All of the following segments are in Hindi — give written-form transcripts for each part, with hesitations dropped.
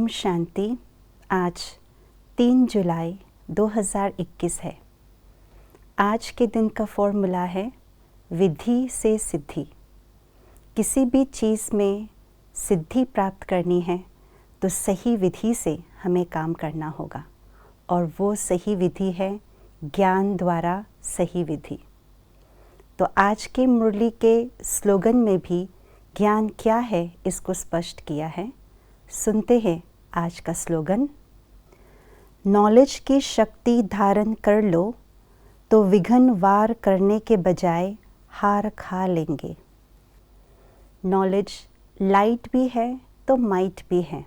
ओम शांति। आज 3 जुलाई 2021 है। आज के दिन का फॉर्मूला है विधि से सिद्धि। किसी भी चीज़ में सिद्धि प्राप्त करनी है तो सही विधि से हमें काम करना होगा, और वो सही विधि है ज्ञान द्वारा सही विधि। तो आज के मुरली के स्लोगन में भी ज्ञान क्या है इसको स्पष्ट किया है। सुनते हैं आज का स्लोगन। नॉलेज की शक्ति धारण कर लो तो विघ्न वार करने के बजाय हार खा लेंगे। नॉलेज लाइट भी है तो माइट भी है।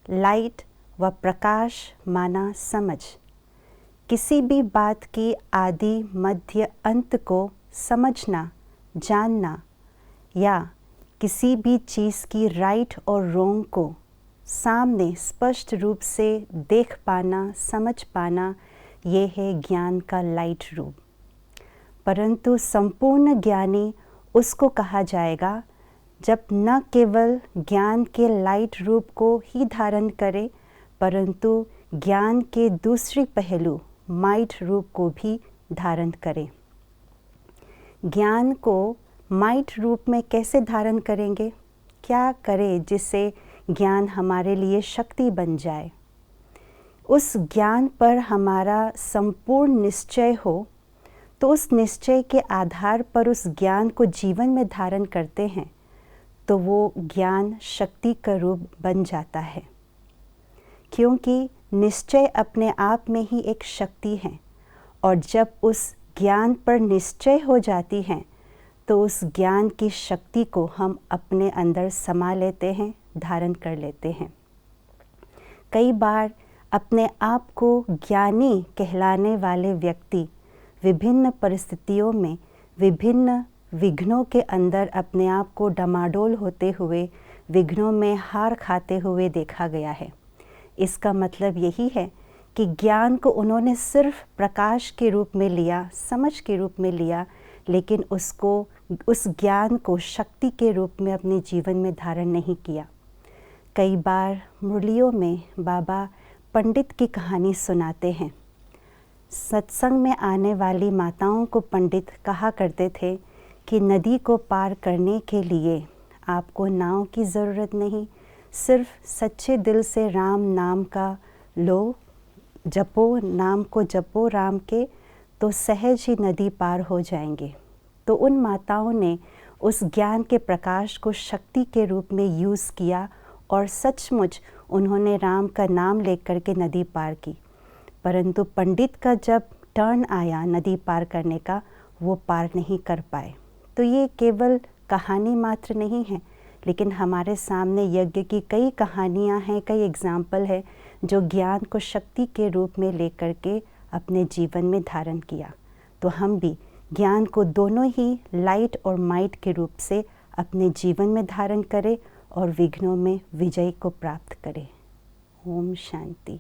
लाइट व प्रकाश माना समझ। किसी भी बात की आदि मध्य अंत को समझना, जानना, या किसी भी चीज़ की राइट और रॉन्ग को सामने स्पष्ट रूप से देख पाना, समझ पाना, ये है ज्ञान का लाइट रूप। परंतु संपूर्ण ज्ञानी उसको कहा जाएगा जब न केवल ज्ञान के लाइट रूप को ही धारण करे, परंतु ज्ञान के दूसरी पहलू माइट रूप को भी धारण करे। ज्ञान को माइट रूप में कैसे धारण करेंगे? क्या करें जिससे ज्ञान हमारे लिए शक्ति बन जाए? उस ज्ञान पर हमारा संपूर्ण निश्चय हो, तो उस निश्चय के आधार पर उस ज्ञान को जीवन में धारण करते हैं तो वो ज्ञान शक्ति का रूप बन जाता है। क्योंकि निश्चय अपने आप में ही एक शक्ति है, और जब उस ज्ञान पर निश्चय हो जाती है तो उस ज्ञान की शक्ति को हम अपने अंदर समा लेते हैं, धारण कर लेते हैं। कई बार अपने आप को ज्ञानी कहलाने वाले व्यक्ति विभिन्न परिस्थितियों में विभिन्न विघ्नों के अंदर अपने आप को डमाडोल होते हुए, विघ्नों में हार खाते हुए देखा गया है। इसका मतलब यही है कि ज्ञान को उन्होंने सिर्फ प्रकाश के रूप में लिया, समझ के रूप में लिया, लेकिन उस ज्ञान को शक्ति के रूप में अपने जीवन में धारण नहीं किया। कई बार मुरलियों में बाबा पंडित की कहानी सुनाते हैं। सत्संग में आने वाली माताओं को पंडित कहा करते थे कि नदी को पार करने के लिए आपको नाव की ज़रूरत नहीं, सिर्फ सच्चे दिल से राम नाम का लो, जपो, नाम को जपो राम के, तो सहज ही नदी पार हो जाएंगे। तो उन माताओं ने उस ज्ञान के प्रकाश को शक्ति के रूप में यूज़ किया, और सचमुच उन्होंने राम का नाम लेकर के नदी पार की। परंतु पंडित का जब टर्न आया नदी पार करने का, वो पार नहीं कर पाए। तो ये केवल कहानी मात्र नहीं है, लेकिन हमारे सामने यज्ञ की कई कहानियाँ हैं, कई एग्जाम्पल है जो ज्ञान को शक्ति के रूप में लेकर के अपने जीवन में धारण किया। तो हम भी ज्ञान को दोनों ही लाइट और माइट के रूप से अपने जीवन में धारण करें और विघ्नों में विजय को प्राप्त करें। ओम शांति।